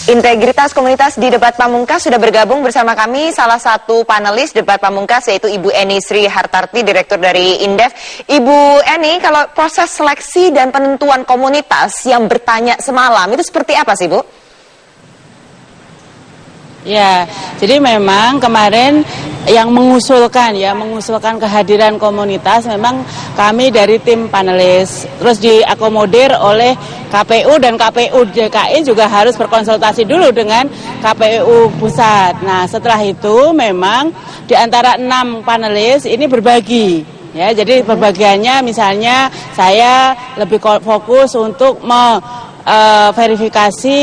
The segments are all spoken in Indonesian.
Integritas komunitas di Debat Pamungkas sudah bergabung bersama kami salah satu panelis Debat Pamungkas yaitu Ibu Eni Sri Hartarti, Direktur dari Indef. Ibu Eni, kalau proses seleksi dan penentuan komunitas yang bertanya semalam itu seperti apa sih, Bu? Ya, jadi memang kemarin yang mengusulkan kehadiran komunitas memang kami dari tim panelis, terus diakomodir oleh KPU, dan KPU DKI juga harus berkonsultasi dulu dengan KPU pusat. Nah, setelah itu memang di antara 6 panelis ini berbagi. Ya, jadi perbagiannya misalnya saya lebih fokus untuk verifikasi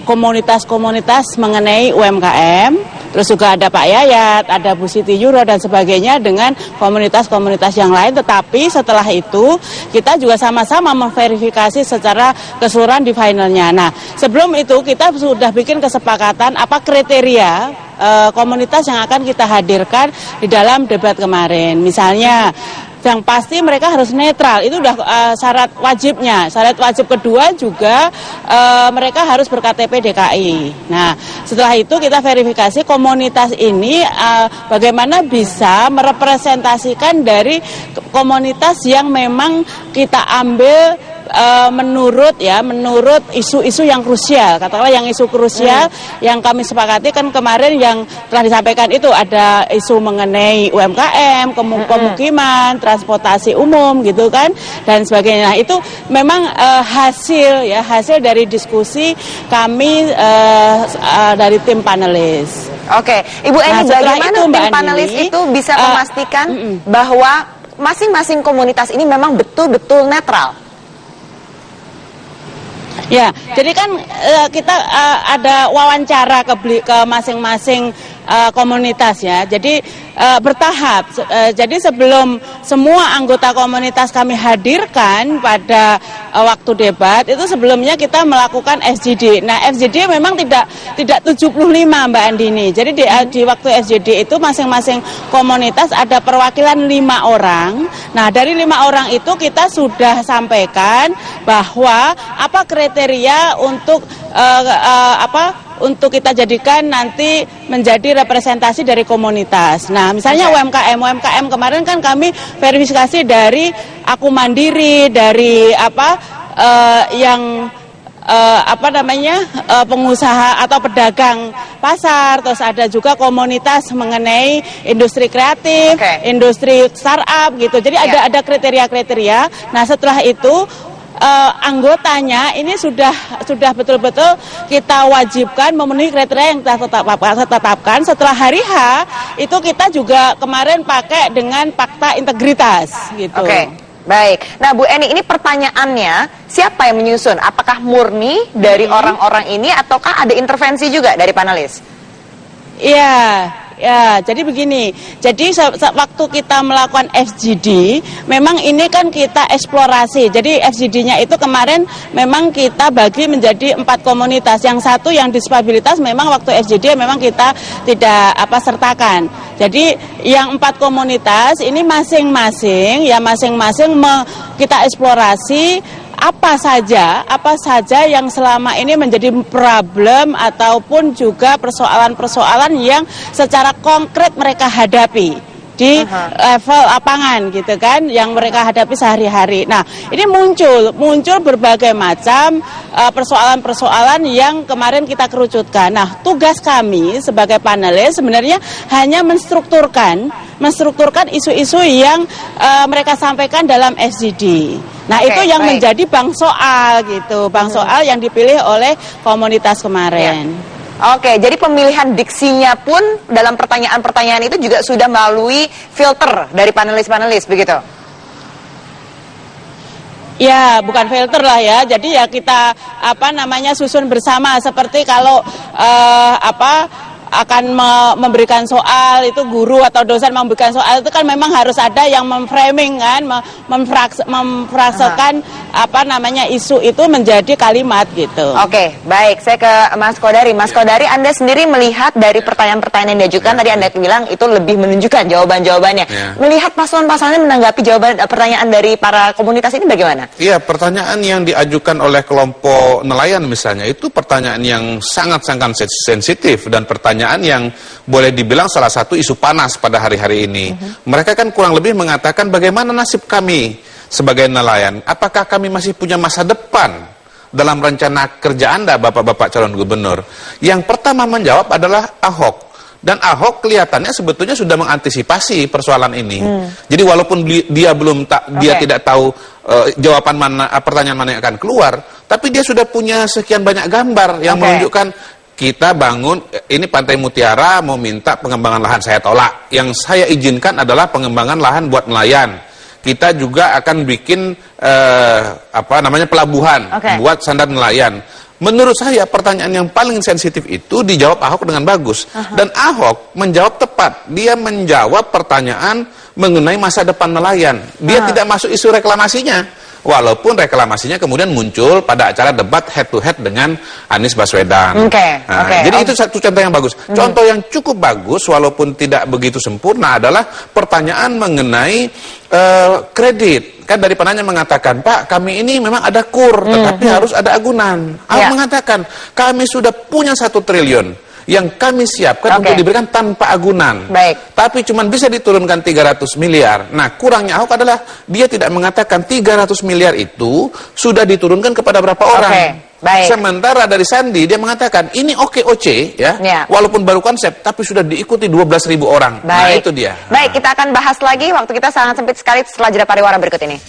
komunitas-komunitas mengenai UMKM, terus juga ada Pak Yayat, ada Bu Siti Yuro dan sebagainya dengan komunitas-komunitas yang lain. Tetapi setelah itu kita juga sama-sama memverifikasi secara keseluruhan di finalnya. Nah, sebelum itu kita sudah bikin kesepakatan apa kriteria komunitas yang akan kita hadirkan di dalam debat kemarin. Misalnya yang pasti mereka harus netral, itu udah syarat wajibnya. Syarat wajib kedua juga mereka harus ber-KTP DKI. Nah, setelah itu kita verifikasi komunitas ini bagaimana bisa merepresentasikan dari komunitas yang memang kita ambil menurut isu-isu yang krusial. Katakanlah yang isu krusial yang kami sepakati kan kemarin yang telah disampaikan itu ada isu mengenai UMKM, pemukiman, transportasi umum gitu kan dan sebagainya. Nah, itu memang hasil dari diskusi kami dari tim panelis. Oke, Ibu Eni, bagaimana itu, tim panelis itu bisa memastikan bahwa masing-masing komunitas ini memang betul-betul netral? Ya, jadi kan kita ada wawancara ke masing-masing komunitas ya. Jadi bertahap. Jadi sebelum semua anggota komunitas kami hadirkan pada waktu debat itu sebelumnya kita melakukan FGD. Nah, FGD memang tidak 75 Mbak Andini. Jadi di waktu FGD itu masing-masing komunitas ada perwakilan 5 orang. Nah, dari 5 orang itu kita sudah sampaikan bahwa apa kriteria untuk untuk kita jadikan nanti menjadi representasi dari komunitas. Nah, misalnya UMKM kemarin kan kami verifikasi dari Aku Mandiri, dari pengusaha atau pedagang pasar, terus ada juga komunitas mengenai industri kreatif, industri startup gitu. Jadi ada kriteria-kriteria. Nah, setelah itu anggotanya ini sudah betul-betul kita wajibkan memenuhi kriteria yang kita tetapkan. Setelah hari H itu kita juga kemarin pakai dengan fakta integritas gitu. Oke, baik. Nah, Bu Eni, ini pertanyaannya siapa yang menyusun? Apakah murni dari orang-orang ini ataukah ada intervensi juga dari panelis? Iya. Ya, jadi begini. Jadi waktu kita melakukan FGD, memang ini kan kita eksplorasi. Jadi FGD-nya itu kemarin memang kita bagi menjadi 4 komunitas. Yang satu yang disabilitas memang waktu FGD memang kita tidak sertakan. Jadi yang 4 komunitas ini masing-masing kita eksplorasi apa saja yang selama ini menjadi problem ataupun juga persoalan-persoalan yang secara konkret mereka hadapi di level lapangan gitu kan, yang mereka hadapi sehari-hari. Nah, ini muncul berbagai macam persoalan-persoalan yang kemarin kita kerucutkan. Nah, tugas kami sebagai panelis sebenarnya hanya menstrukturkan isu-isu yang mereka sampaikan dalam FGD. Nah, itu yang menjadi bank soal gitu, bank soal yang dipilih oleh komunitas kemarin. Oke, jadi pemilihan diksinya pun dalam pertanyaan-pertanyaan itu juga sudah melalui filter dari panelis-panelis, begitu? Ya, bukan filter lah ya. Jadi ya kita susun bersama seperti kalau akan memberikan soal, itu guru atau dosen memberikan soal itu kan memang harus ada yang memframing kan, memfrasekan isu itu menjadi kalimat gitu. Oke, baik. Saya ke Mas Kodari. Mas Kodari, Anda sendiri melihat dari pertanyaan-pertanyaan yang diajukan tadi Anda bilang itu lebih menunjukkan jawaban-jawabannya. Melihat paslon-paslonnya menanggapi pertanyaan dari para komunitas ini bagaimana? Iya, pertanyaan yang diajukan oleh kelompok nelayan misalnya itu pertanyaan yang sangat-sangat sensitif dan pertanyaan yang boleh dibilang salah satu isu panas pada hari-hari ini. Mereka kan kurang lebih mengatakan bagaimana nasib kami sebagai nelayan. Apakah kami masih punya masa depan dalam rencana kerja Anda, Bapak-Bapak calon gubernur? Yang pertama menjawab adalah Ahok. Dan Ahok kelihatannya sebetulnya sudah mengantisipasi persoalan ini. Jadi walaupun dia tidak tahu jawaban pertanyaan mana yang akan keluar, tapi dia sudah punya sekian banyak gambar yang menunjukkan kita bangun, ini Pantai Mutiara mau minta pengembangan lahan, saya tolak. Yang saya izinkan adalah pengembangan lahan buat nelayan. Kita juga akan bikin pelabuhan buat sandar nelayan. Menurut saya pertanyaan yang paling sensitif itu dijawab Ahok dengan bagus. Dan Ahok menjawab tepat. Dia menjawab pertanyaan mengenai masa depan nelayan. Dia tidak masuk isu reklamasinya. Walaupun reklamasinya kemudian muncul pada acara debat head to head dengan Anies Baswedan. Jadi itu satu contoh yang bagus. Contoh yang cukup bagus walaupun tidak begitu sempurna adalah pertanyaan mengenai kredit. Kan dari penanya mengatakan, Pak, kami ini memang ada kur, tetapi harus ada agunan. Ahok mengatakan, kami sudah punya 1 triliun. Yang kami siapkan untuk diberikan tanpa agunan. Tapi cuma bisa diturunkan 300 miliar. Nah, kurangnya Ahok adalah dia tidak mengatakan 300 miliar itu sudah diturunkan kepada berapa orang. Sementara dari Sandi dia mengatakan ini OKOC walaupun baru konsep tapi sudah diikuti 12.000 orang. Nah, itu dia. Baik, kita akan bahas lagi, waktu kita sangat sempit sekali setelah jeda pariwara berikut ini.